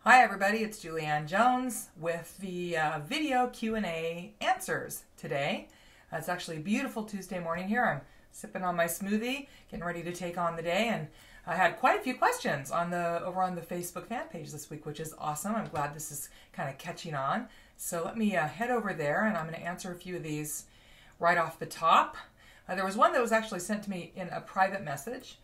Hi everybody, it's Julianne Jones with the video Q&A answers today. It's actually a beautiful Tuesday morning here. I'm sipping on my smoothie, getting ready to take on the day, and I had quite a few questions over on the Facebook fan page this week, which is awesome. I'm glad this is kind of catching on. So let me head over there, and I'm going to answer a few of these right off the top. There was one that was actually sent to me in a private message,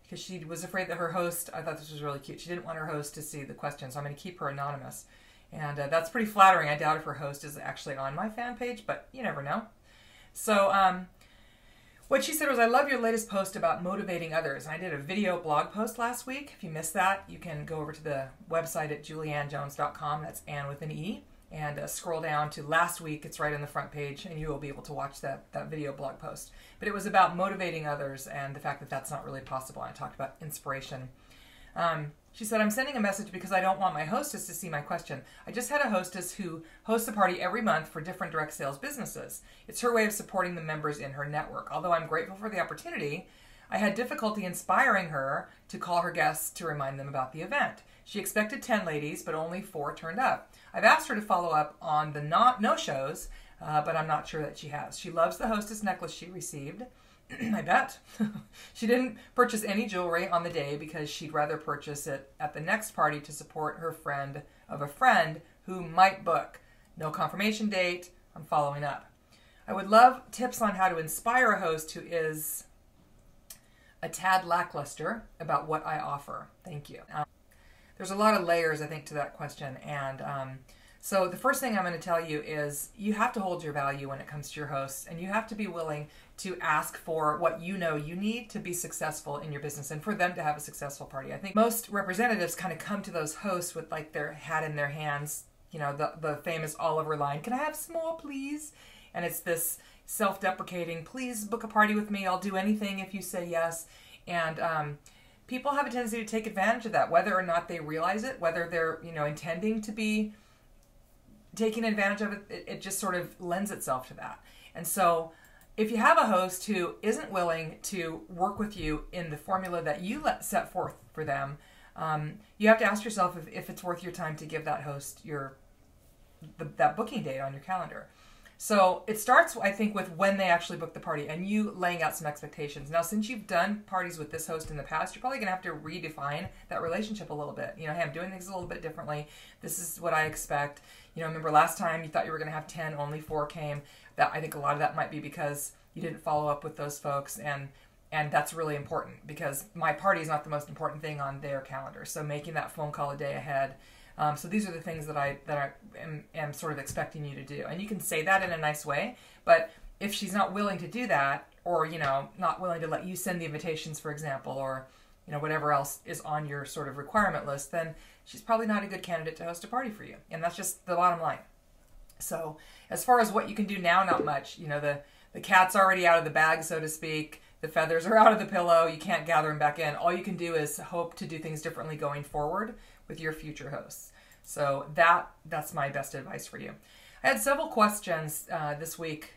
because she was afraid that her host, I thought this was really cute, she didn't want her host to see the question, so I'm going to keep her anonymous. And that's pretty flattering. I doubt if her host is actually on my fan page, but you never know. So what she said was, I love your latest post about motivating others. And I did a video blog post last week. If you missed that, you can go over to the website at juliannejones.com. That's Anne with an E. And scroll down to last week. It's right on the front page, and you will be able to watch that video blog post. But it was about motivating others and the fact that that's not really possible. I talked about inspiration. She said, I'm sending a message because I don't want my hostess to see my question. I just had a hostess who hosts a party every month for different direct sales businesses. It's her way of supporting the members in her network. Although I'm grateful for the opportunity, I had difficulty inspiring her to call her guests to remind them about the event. She expected 10 ladies, but only 4 turned up. I've asked her to follow up on the no-shows, but I'm not sure that she has. She loves the hostess necklace she received. I bet. She didn't purchase any jewelry on the day because she'd rather purchase it at the next party to support her friend of a friend who might book. No confirmation date. I'm following up. I would love tips on how to inspire a host who is a tad lackluster about what I offer. Thank you. There's a lot of layers, I think, to that question. And so the first thing I'm going to tell you is you have to hold your value when it comes to your hosts, and you have to be willing to ask for what you know you need to be successful in your business and for them to have a successful party. I think most representatives kind of come to those hosts with like their hat in their hands, you know, the famous Oliver line, can I have some more, please? And it's this self-deprecating, please book a party with me, I'll do anything if you say yes. And people have a tendency to take advantage of that, whether or not they realize it, whether they're, you know, intending to be taking advantage of it, it just sort of lends itself to that. And so if you have a host who isn't willing to work with you in the formula that you set forth for them, you have to ask yourself if it's worth your time to give that host that booking date on your calendar. So it starts, I think, with when they actually book the party and you laying out some expectations. Now, since you've done parties with this host in the past, you're probably going to have to redefine that relationship a little bit. You know, hey, I'm doing things a little bit differently. This is what I expect. You know, remember last time you thought you were going to have 10, only 4 came. That I think a lot of that might be because you didn't follow up with those folks, and that's really important because my party is not the most important thing on their calendar. So making that phone call a day ahead. So these are the things that I am sort of expecting you to do. And you can say that in a nice way, but if she's not willing to do that, or, you know, not willing to let you send the invitations, for example, or, you know, whatever else is on your sort of requirement list, then she's probably not a good candidate to host a party for you. And that's just the bottom line. So as far as what you can do now, not much. You know, the cat's already out of the bag, so to speak. The feathers are out of the pillow. You can't gather them back in. All you can do is hope to do things differently going forward with your future hosts. So that's my best advice for you. I had several questions this week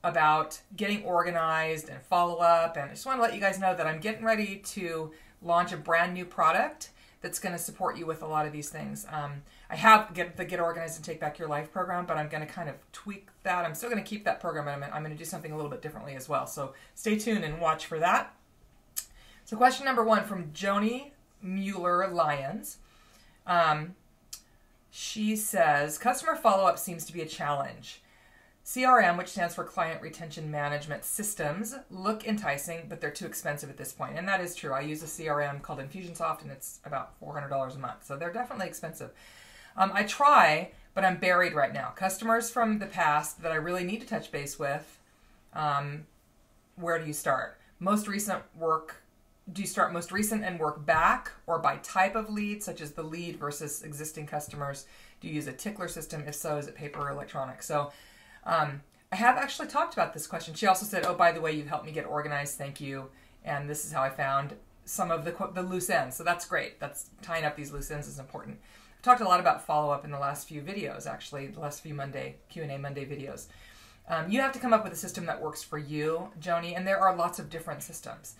about getting organized and follow up, and I just want to let you guys know that I'm getting ready to launch a brand new product that's going to support you with a lot of these things. I have the Get Organized and Take Back Your Life program, but I'm going to kind of tweak that. I'm still going to keep that program, and I'm going to do something a little bit differently as well. So stay tuned and watch for that. So question number 1 from Joni Mueller-Lyons. She says, customer follow-up seems to be a challenge. CRM, which stands for Client Retention Management Systems, look enticing, but they're too expensive at this point. And that is true. I use a CRM called Infusionsoft, and it's about $400 a month. So they're definitely expensive. I try, but I'm buried right now. Customers from the past that I really need to touch base with, where do you start? Most recent work. Do you start most recent and work back, or by type of lead, such as the lead versus existing customers? Do you use a tickler system? If so, is it paper or electronic? So I have actually talked about this question. She also said, oh, by the way, you've helped me get organized. Thank you. And this is how I found some of the loose ends. So that's great. That's tying up these loose ends is important. I've talked a lot about follow-up in the last few videos, actually, the last few Q&A Monday videos. You have to come up with a system that works for you, Joni, and there are lots of different systems.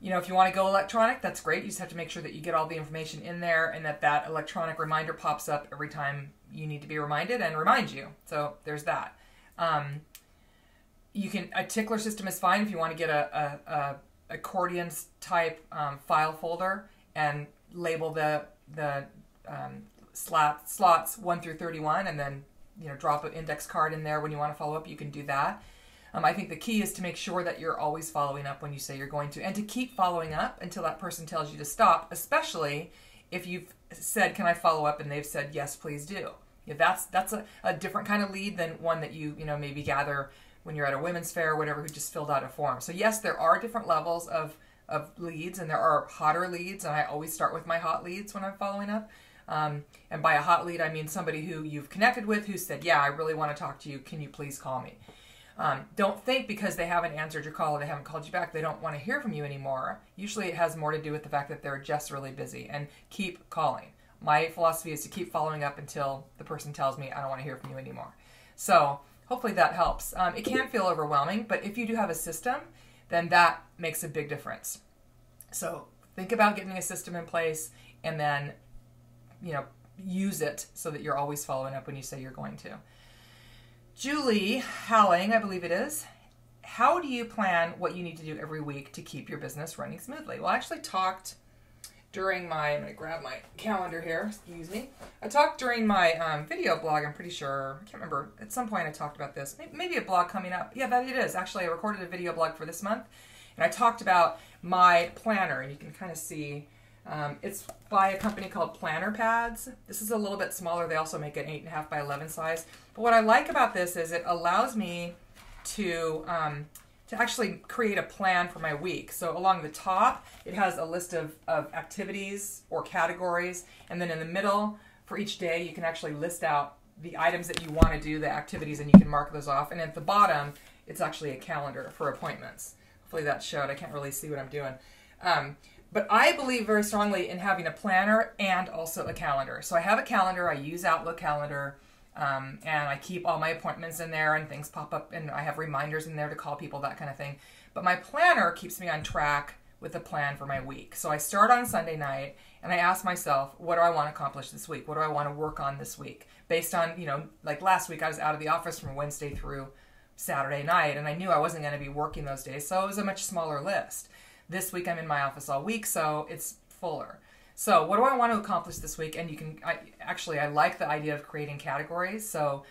You know, if you want to go electronic, that's great. You just have to make sure that you get all the information in there and that electronic reminder pops up every time you need to be reminded and remind you. So there's that. A tickler system is fine if you want to get a accordion type file folder and label the slots 1 through 31, and then drop an index card in there when you want to follow up. You can do that. I think the key is to make sure that you're always following up when you say you're going to, and to keep following up until that person tells you to stop, especially if you've said, can I follow up? And they've said, yes, please do. Yeah, that's a different kind of lead than one that you maybe gather when you're at a women's fair or whatever, who just filled out a form. So yes, there are different levels of leads, and there are hotter leads, and I always start with my hot leads when I'm following up. And by a hot lead, I mean somebody who you've connected with who said, yeah, I really want to talk to you. Can you please call me? Don't think because they haven't answered your call or they haven't called you back, they don't want to hear from you anymore. Usually it has more to do with the fact that they're just really busy, and keep calling. My philosophy is to keep following up until the person tells me I don't want to hear from you anymore. So hopefully that helps. It can feel overwhelming, but if you do have a system, then that makes a big difference. So think about getting a system in place and then, use it so that you're always following up when you say you're going to. Julie Howling, I believe it is. How do you plan what you need to do every week to keep your business running smoothly? Well, I actually talked during I'm going to grab my calendar here, excuse me. I talked during my video blog, I'm pretty sure. I can't remember. At some point I talked about this. Maybe a blog coming up. Yeah, that it is. Actually, I recorded a video blog for this month, and I talked about my planner, and you can kind of see it's by a company called Planner Pads. This is a little bit smaller. They also make an 8.5 by 11 size. But what I like about this is it allows me to actually create a plan for my week. So along the top, it has a list of activities or categories. And then in the middle, for each day, you can actually list out the items that you want to do, the activities, and you can mark those off. And at the bottom, it's actually a calendar for appointments. Hopefully that showed. I can't really see what I'm doing. But I believe very strongly in having a planner and also a calendar. So I have a calendar. I use Outlook Calendar, and I keep all my appointments in there, and things pop up, and I have reminders in there to call people, that kind of thing. But my planner keeps me on track with a plan for my week. So I start on Sunday night, and I ask myself, what do I want to accomplish this week? What do I want to work on this week? Based on, like last week, I was out of the office from Wednesday through Saturday night, and I knew I wasn't going to be working those days, so it was a much smaller list. This week I'm in my office all week, so it's fuller. So what do I want to accomplish this week? And I like the idea of creating categories. So,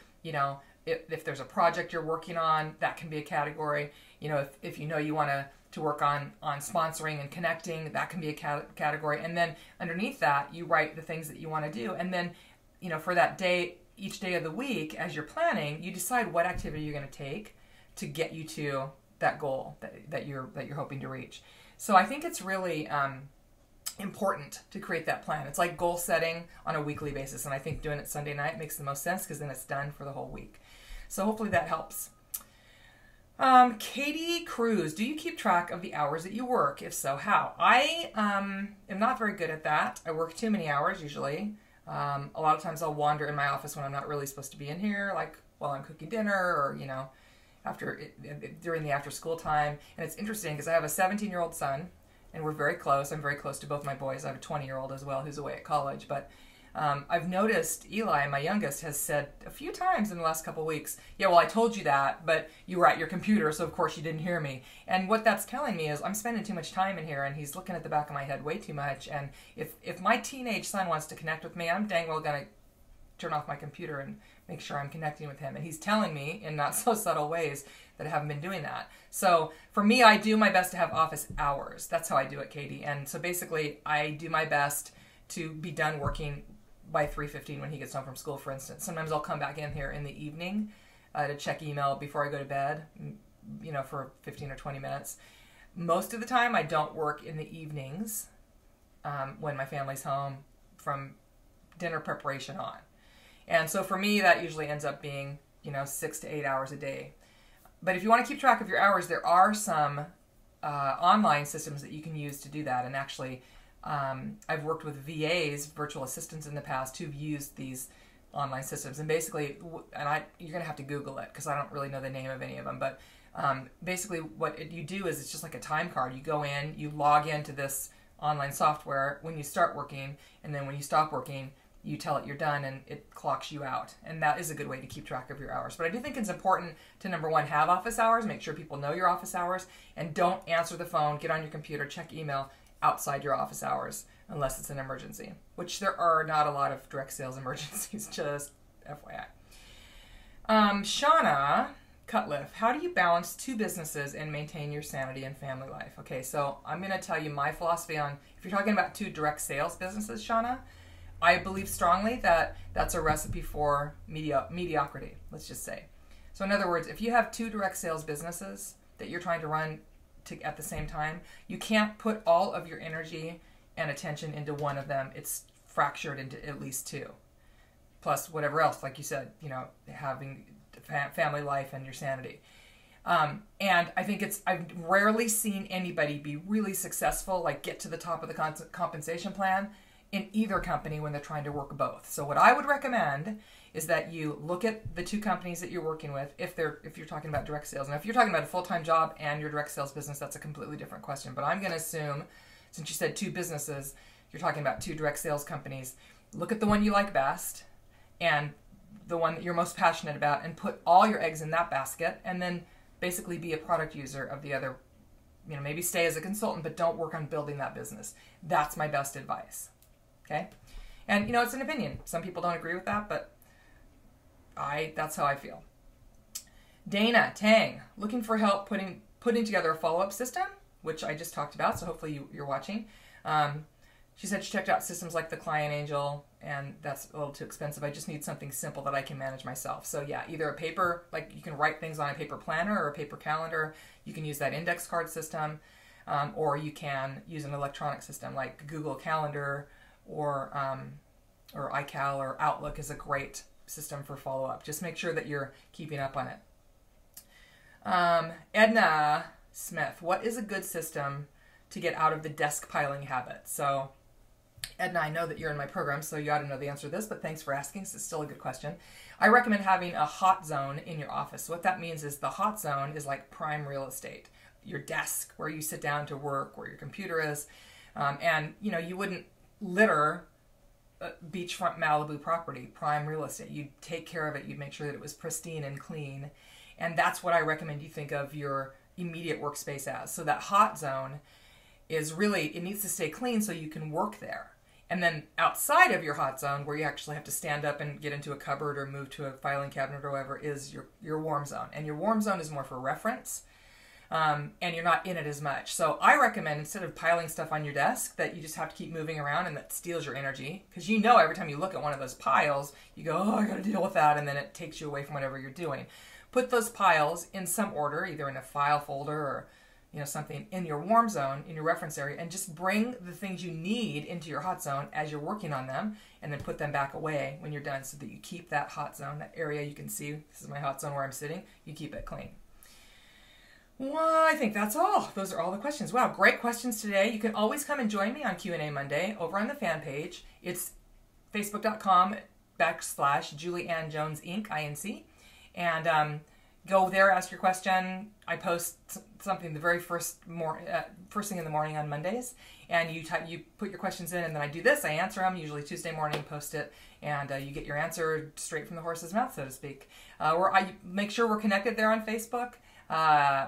if there's a project you're working on, that can be a category. If you want to work on sponsoring and connecting, that can be a category. And then underneath that, you write the things that you want to do. And then, for that day, each day of the week, as you're planning, you decide what activity you're going to take to get you to that goal that you're hoping to reach. So I think it's really important to create that plan. It's like goal setting on a weekly basis, and I think doing it Sunday night makes the most sense because then it's done for the whole week. So hopefully that helps. Katie Cruz, do you keep track of the hours that you work? If so, how? I am not very good at that. I work too many hours usually. A lot of times I'll wander in my office when I'm not really supposed to be in here, like while I'm cooking dinner or, during the after school time. And it's interesting because I have a 17-year-old son, and we're very close. I'm very close to both my boys. I have a 20-year-old as well who's away at college. But I've noticed Eli, my youngest, has said a few times in the last couple of weeks, yeah, well, I told you that, but you were at your computer, so of course you didn't hear me. And what that's telling me is I'm spending too much time in here, and he's looking at the back of my head way too much. And if my teenage son wants to connect with me, I'm dang well going to turn off my computer and make sure I'm connecting with him. And he's telling me in not so subtle ways that I haven't been doing that. So for me, I do my best to have office hours. That's how I do it, Katie. And so basically, I do my best to be done working by 3:15 when he gets home from school, for instance. Sometimes I'll come back in here in the evening to check email before I go to bed, for 15 or 20 minutes. Most of the time, I don't work in the evenings when my family's home from dinner preparation on. And so for me, that usually ends up being, 6 to 8 hours a day. But if you want to keep track of your hours, there are some online systems that you can use to do that. And actually, I've worked with VAs, virtual assistants, in the past who've used these online systems. And basically, you're going to have to Google it because I don't really know the name of any of them. But Basically, what you do is it's just like a time card. You go in, you log into this online software when you start working, and then when you stop working, you tell it you're done, and it clocks you out. And that is a good way to keep track of your hours. But I do think it's important to, number one, have office hours, make sure people know your office hours, and don't answer the phone, get on your computer, check email outside your office hours unless it's an emergency, which there are not a lot of direct sales emergencies, just FYI. Shauna Cutliff, how do you balance two businesses and maintain your sanity and family life? Okay, so I'm going to tell you my philosophy on, if you're talking about two direct sales businesses, Shauna, I believe strongly that that's a recipe for mediocrity, let's just say. So in other words, if you have two direct sales businesses that you're trying to run at the same time, you can't put all of your energy and attention into one of them. It's fractured into at least two. Plus whatever else, like you said, having family life and your sanity. And I think I've rarely seen anybody be really successful, like get to the top of the compensation plan in either company when they're trying to work both. So what I would recommend is that you look at the two companies that you're working with, if you're talking about direct sales. And if you're talking about a full-time job and your direct sales business, that's a completely different question. But I'm going to assume, since you said two businesses, you're talking about two direct sales companies. Look at the one you like best and the one that you're most passionate about, and put all your eggs in that basket, and then basically be a product user of the other. Maybe stay as a consultant, but don't work on building that business. That's my best advice. Okay? And, it's an opinion. Some people don't agree with that, but that's how I feel. Dana Tang, looking for help putting together a follow-up system, which I just talked about, so hopefully you're watching. She said she checked out systems like the Client Angel, and that's a little too expensive. I just need something simple that I can manage myself. So yeah, either a paper, like you can write things on a paper planner or a paper calendar. You can use that index card system, or you can use an electronic system like Google Calendar or iCal or Outlook is a great system for follow-up. Just make sure that you're keeping up on it. Edna Smith, what is a good system to get out of the desk piling habit? So Edna, I know that you're in my program, so you ought to know the answer to this, but thanks for asking. This is still a good question. I recommend having a hot zone in your office. So what that means is the hot zone is like prime real estate. Your desk, where you sit down to work, where your computer is. And, you wouldn't litter beachfront Malibu property, prime real estate. You'd take care of it. You'd make sure that it was pristine and clean. And that's what I recommend you think of your immediate workspace as. So that hot zone is really, it needs to stay clean so you can work there. And then outside of your hot zone, where you actually have to stand up and get into a cupboard or move to a filing cabinet or whatever, is your warm zone. And your warm zone is more for reference, and you're not in it as much. So I recommend, instead of piling stuff on your desk that you just have to keep moving around and that steals your energy, because every time you look at one of those piles, you go, oh, I got to deal with that, and then it takes you away from whatever you're doing. Put those piles in some order, either in a file folder or something in your warm zone, in your reference area, and just bring the things you need into your hot zone as you're working on them, and then put them back away when you're done, so that you keep that hot zone, that area you can see, this is my hot zone where I'm sitting, you keep it clean. Well, I think that's all. Those are all the questions. Wow, great questions today. You can always come and join me on Q&A Monday over on the fan page. It's facebook.com/Julie Ann Jones Inc. INC. And go there, ask your question. I post something the very first thing in the morning on Mondays, and you put your questions in, and then I do this. I answer them, usually Tuesday morning, post it, and you get your answer straight from the horse's mouth, so to speak. I make sure we're connected there on Facebook.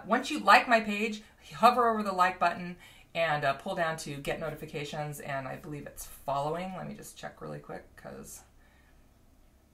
Once you like my page, hover over the like button and pull down to get notifications, and I believe it's following. Let me just check really quick, because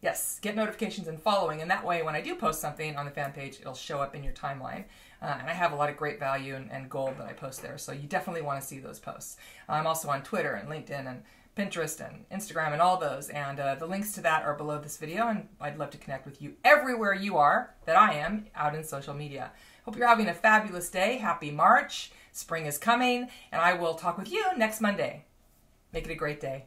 yes, get notifications and following, and that way when I do post something on the fan page, it'll show up in your timeline. And I have a lot of great value and gold that I post there, so you definitely want to see those posts. I'm also on Twitter and LinkedIn and Pinterest and Instagram and all those, and the links to that are below this video, and I'd love to connect with you everywhere you are, that I am, out in social media. Hope you're having a fabulous day. Happy March. Spring is coming, and I will talk with you next Monday. Make it a great day.